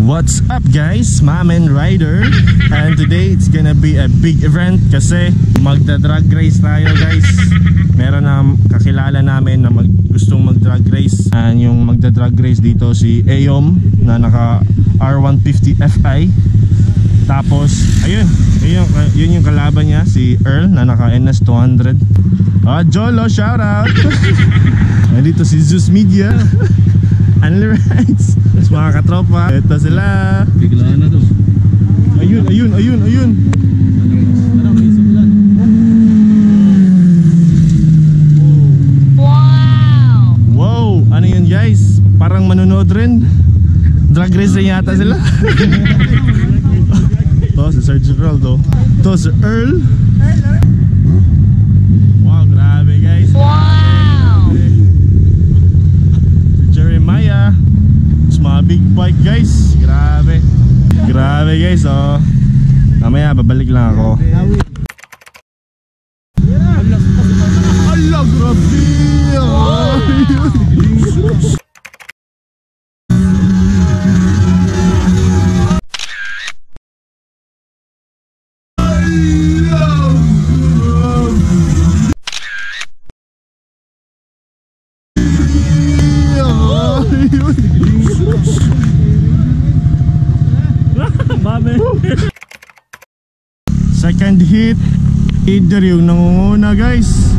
What's up guys, Mamen Rider. And today it's gonna be a big event kasi magda-drag race tayo guys. Meron na kakilala namin na gustong mag-drag race. And yung magda-drag race dito si Ayom na naka R150 Fi. Tapos ayun, yun yung kalaban niya, si Earl na naka NS200. Jolo, shout out. Dito si Zeus Media. Unli Rides. Mas mga katropa. Ito sila. Biglaan na to. Ayun. Wow. Ano yun guys? Parang manonood rin. Drag race rin yata sila. Ito si Sir Gerald to. Ito si Earl. Wow, grabe guys. Jeremiah. It's mga big bike guys. Grabe guys, oh. Mamaya babalik lang ako. Ala, grabe. Second hit, Either yung nangunguna guys.